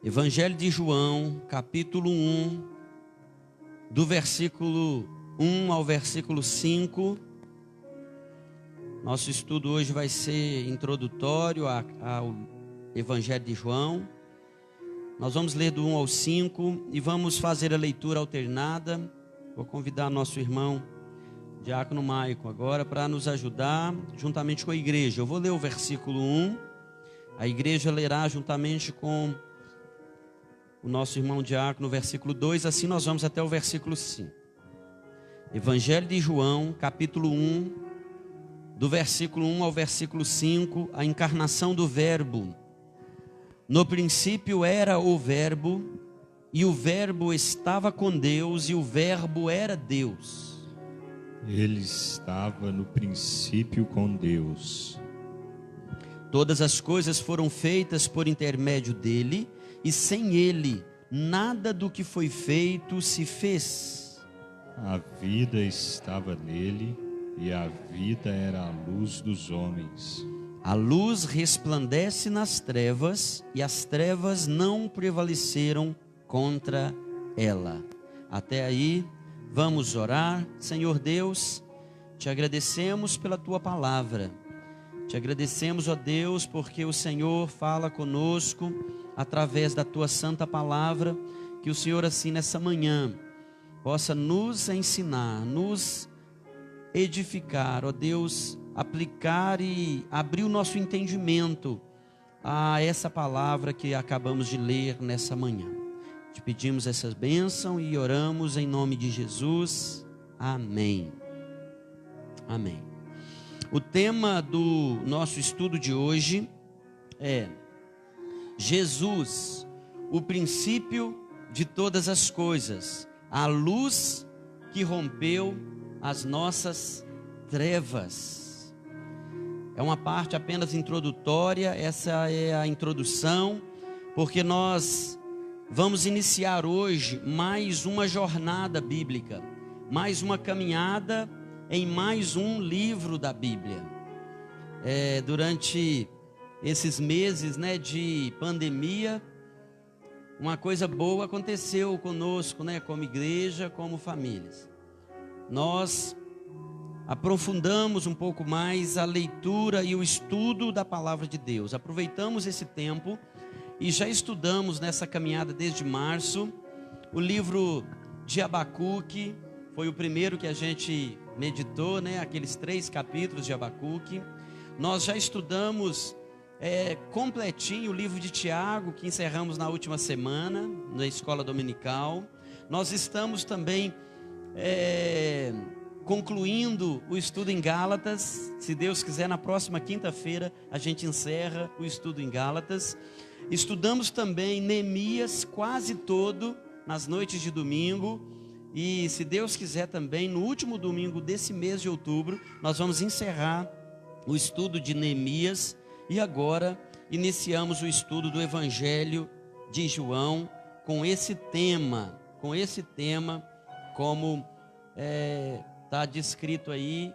Evangelho de João, capítulo 1, do versículo 1 ao versículo 5. Nosso estudo hoje vai ser introdutório ao Evangelho de João. Nós vamos ler do 1 ao 5 e vamos fazer a leitura alternada. Vou convidar nosso irmão Diácono Maico agora para nos ajudar juntamente com a igreja. Eu vou ler o versículo 1, a igreja lerá juntamente com o nosso irmão Diácono no versículo 2, assim nós vamos até o versículo 5. Evangelho de João, capítulo 1, do versículo 1 ao versículo 5, a encarnação do Verbo. No princípio era o Verbo, e o Verbo estava com Deus, e o Verbo era Deus. Ele estava no princípio com Deus. Todas as coisas foram feitas por intermédio dele, e sem ele, nada do que foi feito se fez. A vida estava nele, e a vida era a luz dos homens. A luz resplandece nas trevas, e as trevas não prevaleceram contra ela. Até aí, vamos orar. Senhor Deus, te agradecemos pela tua palavra. Te agradecemos, ó Deus, porque o Senhor fala conosco através da tua santa palavra. Que o Senhor assim nessa manhã possa nos ensinar, nos edificar, ó Deus, aplicar e abrir o nosso entendimento a essa palavra que acabamos de ler nessa manhã. Te pedimos essa bênção e oramos em nome de Jesus. Amém. Amém. O tema do nosso estudo de hoje é Jesus, o princípio de todas as coisas, a luz que rompeu as nossas trevas. É uma parte apenas introdutória, essa é a introdução, porque nós vamos iniciar hoje mais uma jornada bíblica, mais uma caminhada em mais um livro da Bíblia. Durante esses meses, de pandemia, uma coisa boa aconteceu conosco, como igreja, como famílias. Nós aprofundamos um pouco mais a leitura e o estudo da palavra de Deus. Aproveitamos esse tempo e já estudamos nessa caminhada desde março o livro de Abacuque. Foi o primeiro que a gente meditou, aqueles 3 capítulos de Abacuque. Nós já estudamos completinho o livro de Tiago, que encerramos na última semana, na escola dominical. Nós estamos também concluindo o estudo em Gálatas. Se Deus quiser, na próxima quinta-feira a gente encerra o estudo em Gálatas. Estudamos também Neemias quase todo nas noites de domingo. E se Deus quiser também, no último domingo desse mês de outubro, nós vamos encerrar o estudo de Neemias. E agora iniciamos o estudo do Evangelho de João com esse tema, como está descrito aí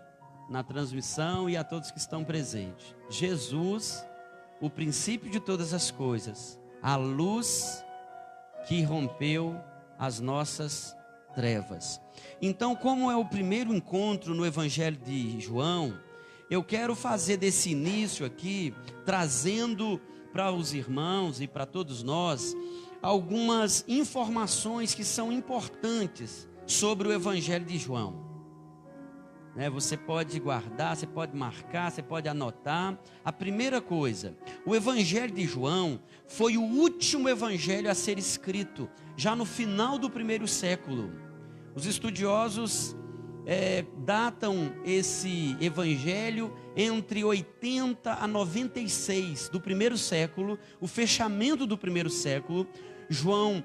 na transmissão e a todos que estão presentes. Jesus, o princípio de todas as coisas, a luz que rompeu as nossas trevas. Então, como é o primeiro encontro no Evangelho de João, eu quero fazer desse início aqui, trazendo para os irmãos e para todos nós, algumas informações que são importantes sobre o Evangelho de João. Você pode guardar, você pode marcar, você pode anotar. A primeira coisa, o Evangelho de João foi o último evangelho a ser escrito, já no final do 1º século. Os estudiosos datam esse evangelho entre 80 a 96 do 1º século, o fechamento do 1º século. João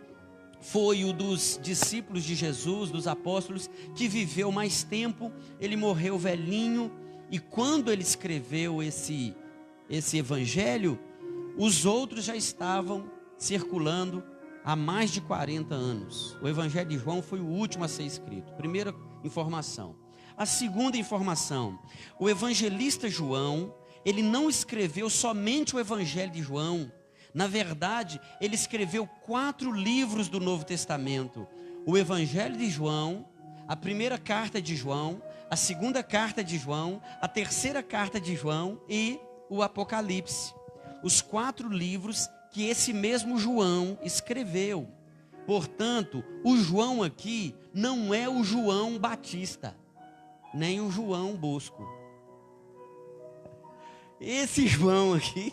foi um dos discípulos de Jesus, dos apóstolos, que viveu mais tempo. Ele morreu velhinho, e quando ele escreveu esse evangelho, os outros já estavam circulando há mais de 40 anos. O Evangelho de João foi o último a ser escrito. Primeira informação. A segunda informação, o evangelista João, ele não escreveu somente o Evangelho de João. Na verdade, ele escreveu 4 livros do Novo Testamento: o Evangelho de João, a primeira carta de João, a segunda carta de João, a terceira carta de João e o Apocalipse. Os 4 livros que esse mesmo João escreveu. Portanto, o João aqui não é o João Batista, nem o João Bosco. Esse João aqui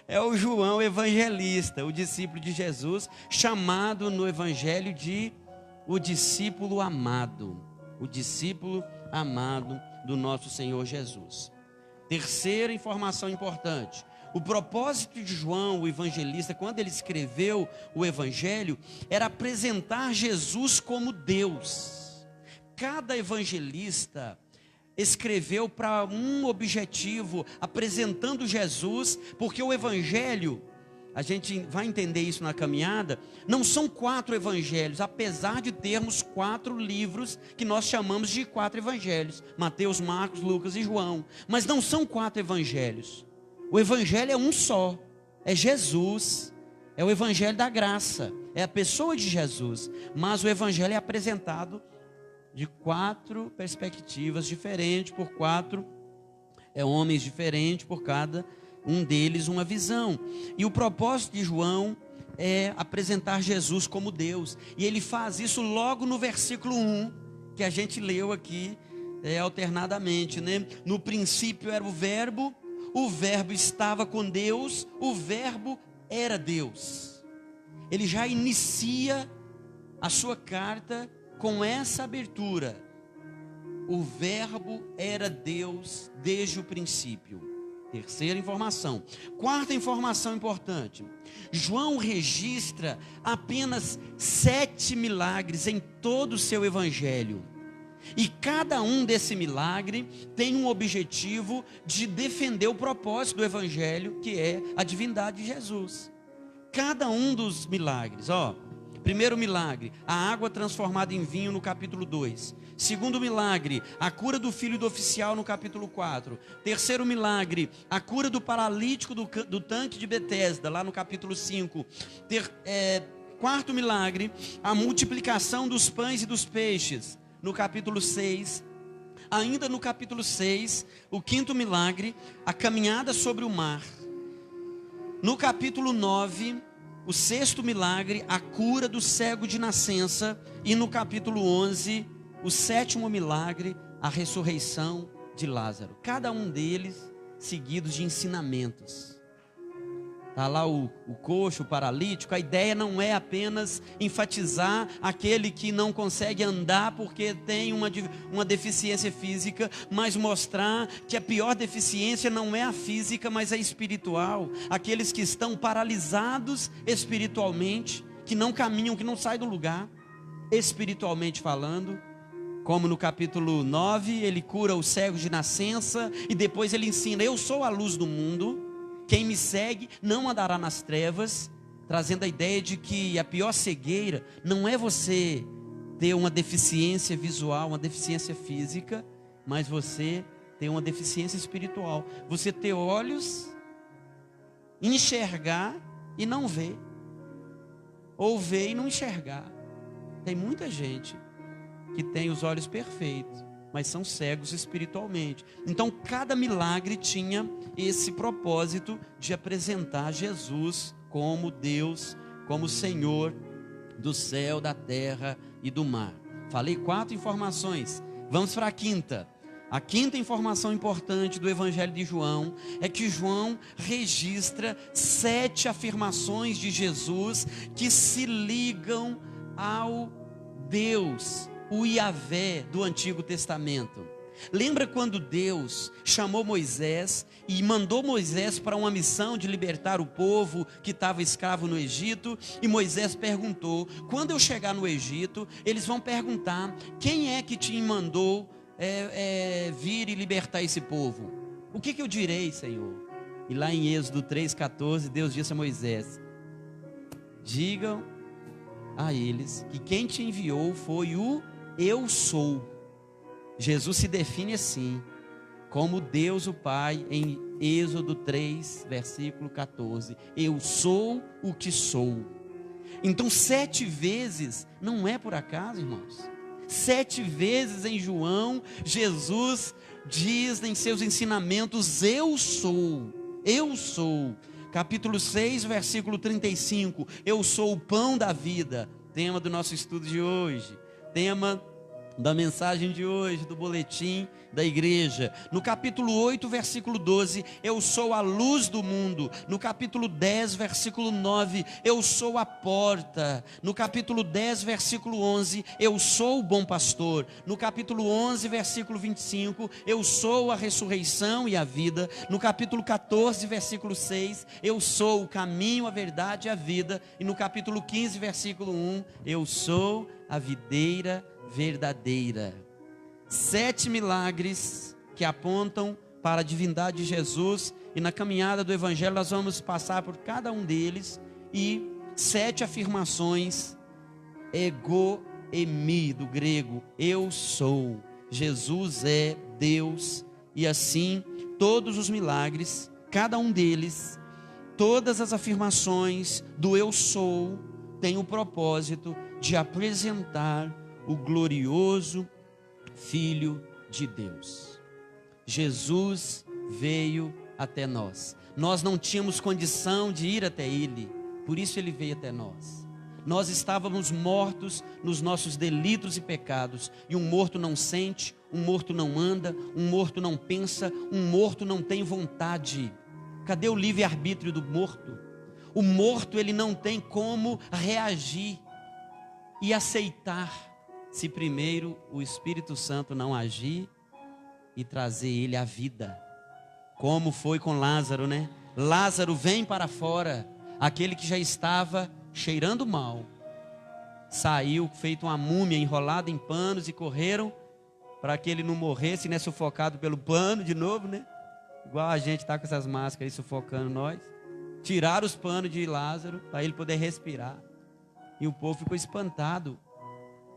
é o João evangelista, o discípulo de Jesus, chamado no Evangelho de o discípulo amado. O discípulo amado do nosso Senhor Jesus. Terceira informação importante: o propósito de João, o evangelista, quando ele escreveu o Evangelho, era apresentar Jesus como Deus. Cada evangelista escreveu para um objetivo, apresentando Jesus, porque o Evangelho, a gente vai entender isso na caminhada, não são 4 evangelhos, apesar de termos 4 livros que nós chamamos de 4 evangelhos: Mateus, Marcos, Lucas e João. Mas não são 4 evangelhos. O evangelho é um só, é Jesus, é o evangelho da graça, é a pessoa de Jesus. Mas o evangelho é apresentado de 4 perspectivas diferentes, por 4 homens diferentes, por cada um deles uma visão. E o propósito de João é apresentar Jesus como Deus. E ele faz isso logo no versículo 1, que a gente leu aqui alternadamente, né? No princípio era o verbo estava com Deus, o verbo era Deus. Ele já inicia a sua carta com essa abertura: o verbo era Deus desde o princípio. Terceira informação. Quarta informação importante: João registra apenas 7 milagres em todo o seu evangelho. E cada um desse milagre tem um objetivo de defender o propósito do evangelho, que é a divindade de Jesus. Cada um dos milagres, primeiro milagre, a água transformada em vinho no capítulo 2. Segundo milagre, a cura do filho do oficial no capítulo 4. Terceiro milagre, a cura do paralítico do tanque de Betesda, lá no capítulo 5. Quarto milagre, a multiplicação dos pães e dos peixes, no capítulo 6. Ainda no capítulo 6, o quinto milagre, a caminhada sobre o mar. No capítulo 9, o sexto milagre, a cura do cego de nascença. E no capítulo 11, o sétimo milagre, a ressurreição de Lázaro. Cada um deles seguidos de ensinamentos. Está lá o coxo, o paralítico. A ideia não é apenas enfatizar aquele que não consegue andar porque tem uma deficiência física, mas mostrar que a pior deficiência não é a física, mas a espiritual. Aqueles que estão paralisados espiritualmente, que não caminham, que não saem do lugar, espiritualmente falando. Como no capítulo 9, ele cura os cegos de nascença e depois ele ensina: eu sou a luz do mundo. Quem me segue não andará nas trevas, trazendo a ideia de que a pior cegueira não é você ter uma deficiência visual, uma deficiência física, mas você ter uma deficiência espiritual. Você ter olhos, enxergar e não ver, ou ver e não enxergar. Tem muita gente que tem os olhos perfeitos, mas são cegos espiritualmente. Então cada milagre tinha esse propósito de apresentar Jesus como Deus, como Senhor do céu, da terra e do mar. Falei 4 informações, vamos para a quinta. A quinta informação importante do Evangelho de João é que João registra 7 afirmações de Jesus que se ligam ao Deus, o Yahvé do Antigo Testamento. Lembra quando Deus chamou Moisés e mandou Moisés para uma missão de libertar o povo que estava escravo no Egito? E Moisés perguntou: quando eu chegar no Egito, eles vão perguntar: quem é que te mandou vir e libertar esse povo? O que eu direi, Senhor? E lá em Êxodo 3,14, Deus disse a Moisés: digam a eles que quem te enviou foi o Eu Sou. Jesus se define assim, como Deus o Pai em Êxodo 3, versículo 14. Eu sou o que sou. Então 7 vezes, não é por acaso, irmãos. 7 vezes em João, Jesus diz em seus ensinamentos: eu sou, eu sou. Capítulo 6, versículo 35, eu sou o pão da vida. Tema do nosso estudo de hoje, tema da mensagem de hoje, do boletim da igreja. No capítulo 8, versículo 12, eu sou a luz do mundo. No capítulo 10, versículo 9, eu sou a porta. No capítulo 10, versículo 11, eu sou o bom pastor. No capítulo 11, versículo 25, eu sou a ressurreição e a vida. No capítulo 14, versículo 6, eu sou o caminho, a verdade e a vida. E no capítulo 15, versículo 1, eu sou a videira verdadeira. 7 milagres que apontam para a divindade de Jesus, e na caminhada do Evangelho nós vamos passar por cada um deles, e 7 afirmações, ego emi, do grego, eu sou. Jesus é Deus, e assim todos os milagres, cada um deles, todas as afirmações do eu sou, tem o propósito de apresentar o glorioso Filho de Deus. Jesus veio até nós. Nós não tínhamos condição de ir até Ele, por isso Ele veio até nós. Nós estávamos mortos nos nossos delitos e pecados, e um morto não sente, um morto não anda, um morto não pensa, um morto não tem vontade. Cadê o livre-arbítrio do morto? O morto, ele não tem como reagir e aceitar, se primeiro o Espírito Santo não agir e trazer ele à vida. Como foi com Lázaro, né? Lázaro vem para fora, aquele que já estava cheirando mal, saiu feito uma múmia, enrolado em panos, e correram para que ele não morresse, né? Sufocado pelo pano de novo, né? Igual a gente está com essas máscaras aí sufocando nós. Tiraram os panos de Lázaro para ele poder respirar, e o povo ficou espantado.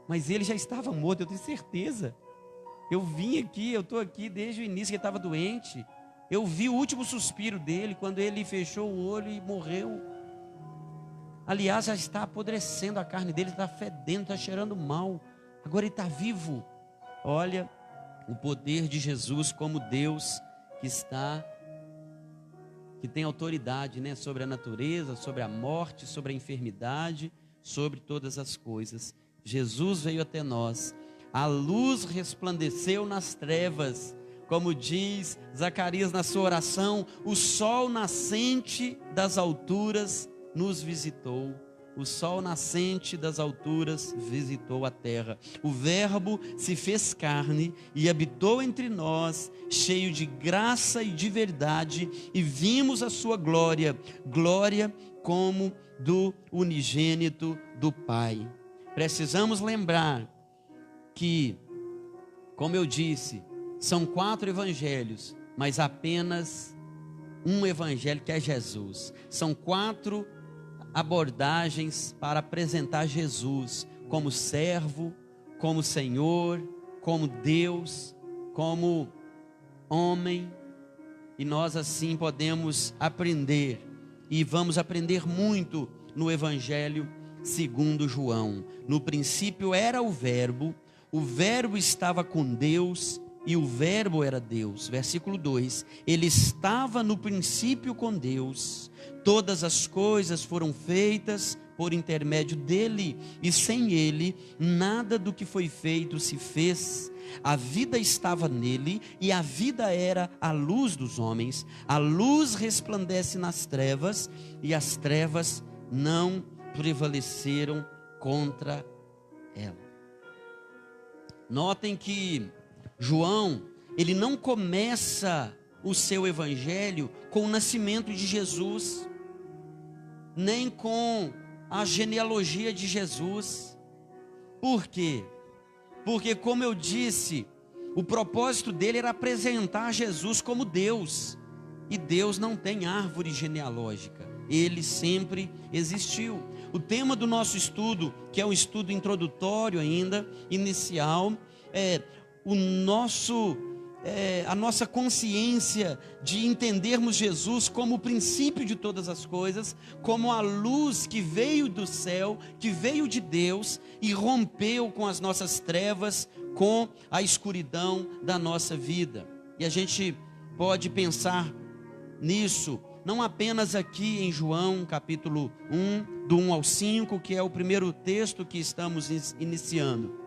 Mas ele já estava morto, eu tenho certeza. Eu vim aqui, eu estou aqui desde o início que ele estava doente. Eu vi o último suspiro dele, quando ele fechou o olho e morreu. Aliás, já está apodrecendo a carne dele, está fedendo, está cheirando mal. Agora ele está vivo. Olha o poder de Jesus como Deus que tem autoridade, né, sobre a natureza, sobre a morte, sobre a enfermidade, sobre todas as coisas. Jesus veio até nós, a luz resplandeceu nas trevas, como diz Zacarias na sua oração, o sol nascente das alturas nos visitou, o sol nascente das alturas visitou a terra, o verbo se fez carne e habitou entre nós, cheio de graça e de verdade, e vimos a sua glória, glória como do unigênito do Pai. Precisamos lembrar que, como eu disse, são 4 evangelhos, mas apenas um evangelho, que é Jesus. São 4 abordagens para apresentar Jesus como servo, como Senhor, como Deus, como homem, e nós assim podemos aprender, e vamos aprender muito no evangelho segundo João. No princípio era o verbo estava com Deus, e o verbo era Deus. Versículo 2, ele estava no princípio com Deus, todas as coisas foram feitas por intermédio dele, e sem ele, nada do que foi feito se fez. A vida estava nele, e a vida era a luz dos homens. A luz resplandece nas trevas, e as trevas não prevaleceram contra ela. Notem que João, ele não começa o seu evangelho com o nascimento de Jesus, nem com a genealogia de Jesus. Por quê? Porque, como eu disse, o propósito dele era apresentar Jesus como Deus, e Deus não tem árvore genealógica, ele sempre existiu. O tema do nosso estudo, que é um estudo introdutório ainda, inicial, é o nosso a nossa consciência de entendermos Jesus como o princípio de todas as coisas, como a luz que veio do céu, que veio de Deus e rompeu com as nossas trevas, com a escuridão da nossa vida. E a gente pode pensar nisso, não apenas aqui em João capítulo 1, do 1 ao 5, que é o primeiro texto que estamos iniciando,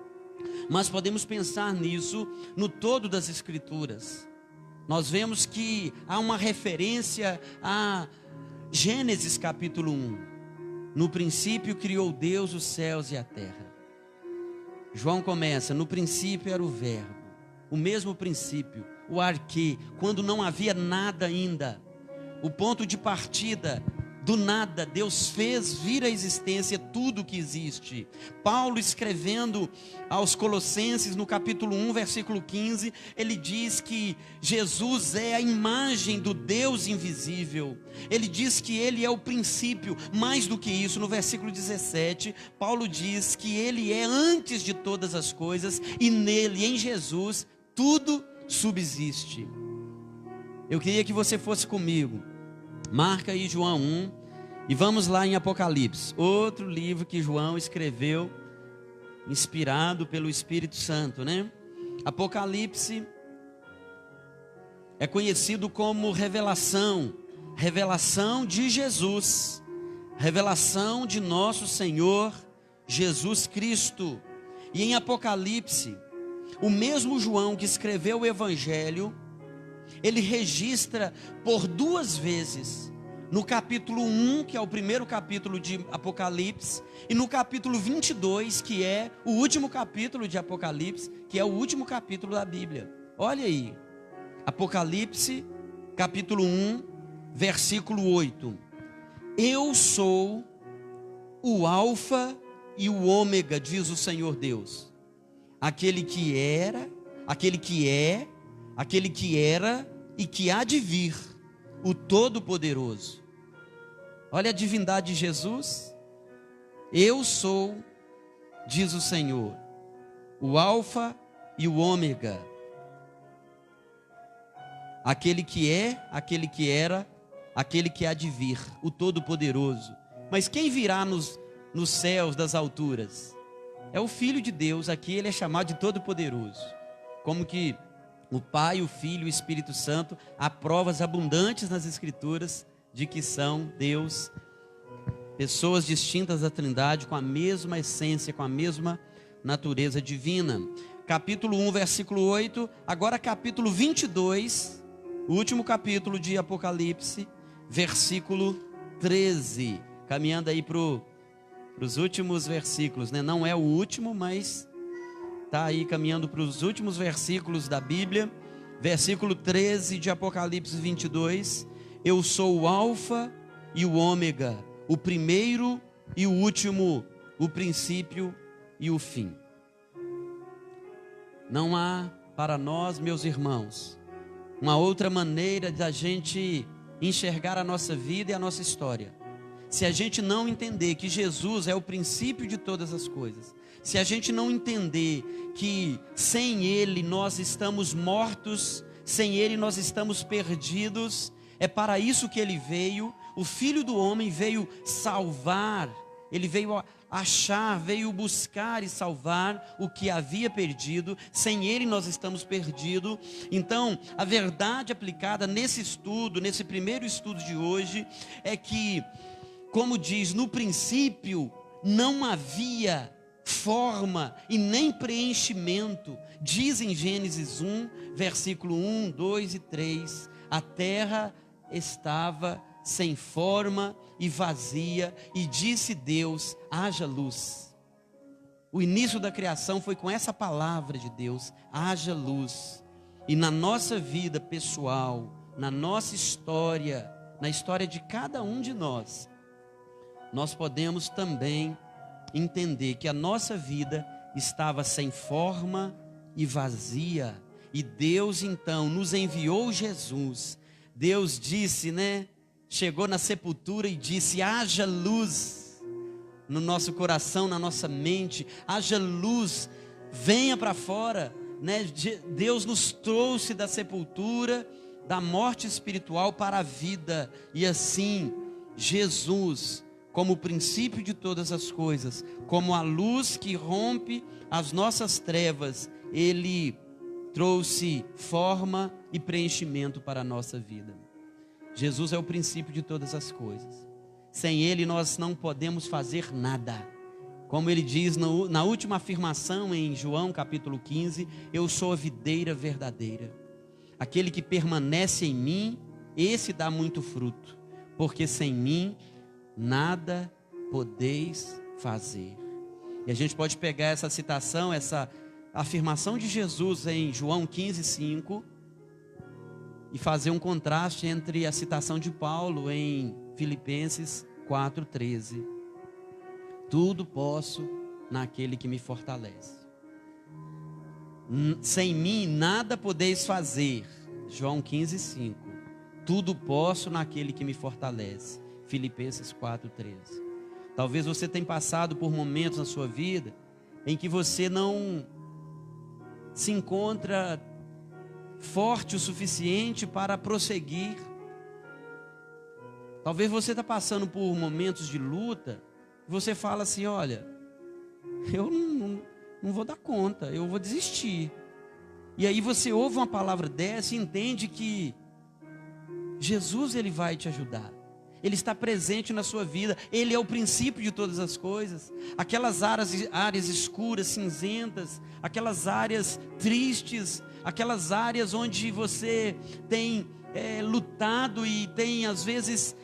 mas podemos pensar nisso no todo das Escrituras. Nós vemos que há uma referência a Gênesis capítulo 1. No princípio criou Deus os céus e a terra. João começa, no princípio era o verbo, o mesmo princípio, o arquê, quando não havia nada ainda. O ponto de partida, do nada, Deus fez vir à existência tudo que existe. Paulo, escrevendo aos Colossenses, no capítulo 1, versículo 15, ele diz que Jesus é a imagem do Deus invisível. Ele diz que ele é o princípio. Mais do que isso, no versículo 17, Paulo diz que ele é antes de todas as coisas e nele, em Jesus, tudo subsiste. Eu queria que você fosse comigo. Marca aí João 1 e vamos lá em Apocalipse, outro livro que João escreveu, inspirado pelo Espírito Santo, né? Apocalipse é conhecido como revelação de Jesus, revelação de nosso Senhor Jesus Cristo. E em Apocalipse, o mesmo João que escreveu o Evangelho, ele registra por duas vezes, no capítulo 1, que é o primeiro capítulo de Apocalipse, e no capítulo 22, que é o último capítulo de Apocalipse, que é o último capítulo da Bíblia. Olha aí, Apocalipse, capítulo 1, versículo 8. Eu sou o Alfa e o Ômega, diz o Senhor Deus, aquele que era, aquele que é, aquele que era e que há de vir, o Todo-Poderoso. Olha a divindade de Jesus. Eu sou, diz o Senhor, o Alfa e o Ômega, aquele que é, aquele que era, aquele que há de vir, o Todo-Poderoso. Mas quem virá nos céus das alturas? É o Filho de Deus. Aqui ele é chamado de Todo-Poderoso. Como que o Pai, o Filho e o Espírito Santo, há provas abundantes nas Escrituras de que são Deus, pessoas distintas da Trindade, com a mesma essência, com a mesma natureza divina. Capítulo 1, versículo 8, agora capítulo 22, o último capítulo de Apocalipse, versículo 13, caminhando aí para os últimos versículos, né? Não é o último, mas está aí caminhando para os últimos versículos da Bíblia. Versículo 13 de Apocalipse 22. Eu sou o Alfa e o Ômega, o primeiro e o último, o princípio e o fim. Não há para nós, meus irmãos, uma outra maneira de a gente enxergar a nossa vida e a nossa história, se a gente não entender que Jesus é o princípio de todas as coisas. Se a gente não entender que sem Ele nós estamos mortos, sem Ele nós estamos perdidos, é para isso que Ele veio. O Filho do Homem veio salvar, Ele veio achar, veio buscar e salvar o que havia perdido. Sem Ele nós estamos perdidos. Então, a verdade aplicada nesse estudo, nesse primeiro estudo de hoje, é que, como diz, no princípio não havia forma e nem preenchimento. Diz em Gênesis 1, versículo 1, 2 e 3, a terra estava sem forma e vazia, e disse Deus, haja luz. O início da criação foi com essa palavra de Deus, haja luz. E na nossa vida pessoal, na nossa história, na história de cada um de nós podemos também entender que a nossa vida estava sem forma e vazia, e Deus então nos enviou Jesus. Deus disse, né? Chegou na sepultura e disse, haja luz no nosso coração, na nossa mente, haja luz, venha para fora, né? Deus nos trouxe da sepultura, da morte espiritual para a vida. E assim, Jesus, como o princípio de todas as coisas, como a luz que rompe as nossas trevas, Ele trouxe forma e preenchimento para a nossa vida. Jesus é o princípio de todas as coisas. Sem Ele nós não podemos fazer nada. Como Ele diz na última afirmação em João capítulo 15, eu sou a videira verdadeira. Aquele que permanece em mim, esse dá muito fruto, porque sem mim nada podeis fazer. E a gente pode pegar essa citação, essa afirmação de Jesus em João 15:5 e fazer um contraste entre a citação de Paulo em Filipenses 4:13. Tudo posso naquele que me fortalece. Sem mim nada podeis fazer. João 15:5. Tudo posso naquele que me fortalece. Filipenses 4:13. Talvez você tenha passado por momentos na sua vida em que você não se encontra forte o suficiente para prosseguir. Talvez você está passando por momentos de luta. Você fala assim: olha, eu não vou dar conta, eu vou desistir. E aí você ouve uma palavra dessa e entende que Jesus, Ele vai te ajudar. Ele está presente na sua vida. Ele é o princípio de todas as coisas. Aquelas áreas escuras, cinzentas, aquelas áreas tristes, aquelas áreas onde você tem lutado e tem às vezes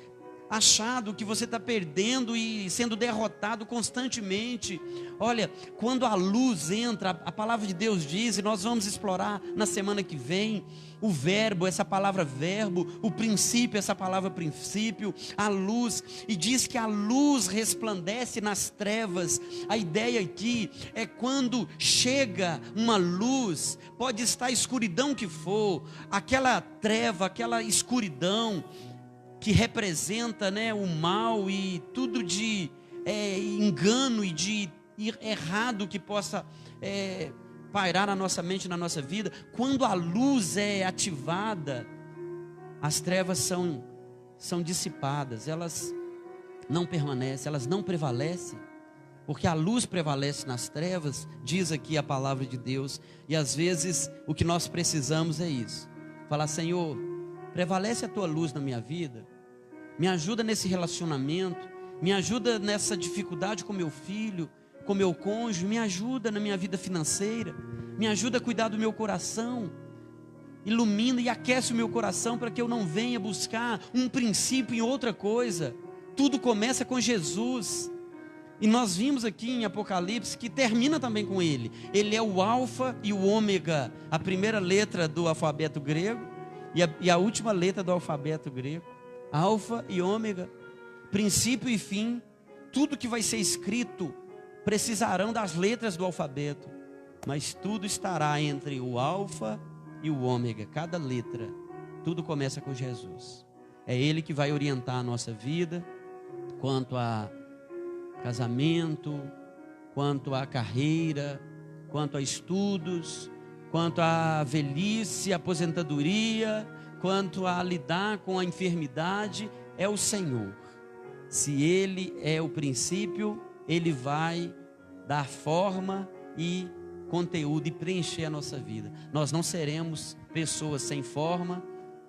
achado que você está perdendo e sendo derrotado constantemente. Olha, quando a luz entra, a palavra de Deus diz, e nós vamos explorar na semana que vem, o verbo, essa palavra verbo, o princípio, essa palavra princípio, a luz, e diz que a luz resplandece nas trevas. A ideia aqui é quando chega uma luz, pode estar a escuridão que for, aquela treva, aquela escuridão, que representa, né, o mal e tudo de engano e de errado que possa pairar na nossa mente, na nossa vida. Quando a luz é ativada, as trevas são dissipadas, elas não permanecem, elas não prevalecem, porque a luz prevalece nas trevas, diz aqui a palavra de Deus. E às vezes o que nós precisamos é isso, falar: Senhor, prevalece a tua luz na minha vida, me ajuda nesse relacionamento, me ajuda nessa dificuldade com meu filho, com meu cônjuge, me ajuda na minha vida financeira, me ajuda a cuidar do meu coração, ilumina e aquece o meu coração para que eu não venha buscar um princípio em outra coisa. Tudo começa com Jesus, e nós vimos aqui em Apocalipse que termina também com Ele. Ele é o alfa e o ômega, a primeira letra do alfabeto grego e a última letra do alfabeto grego. Alfa e ômega, princípio e fim. Tudo que vai ser escrito precisarão das letras do alfabeto, mas tudo estará entre o alfa e o ômega. Cada letra, tudo começa com Jesus. É Ele que vai orientar a nossa vida, quanto a casamento, quanto a carreira, quanto a estudos, quanto a velhice, aposentadoria, quanto a lidar com a enfermidade. É o Senhor. Se Ele é o princípio, Ele vai dar forma e conteúdo e preencher a nossa vida. Nós não seremos pessoas sem forma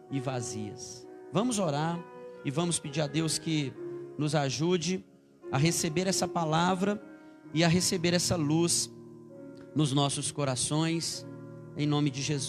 e vazias. Vamos orar e vamos pedir a Deus que nos ajude a receber essa palavra e a receber essa luz nos nossos corações, em nome de Jesus.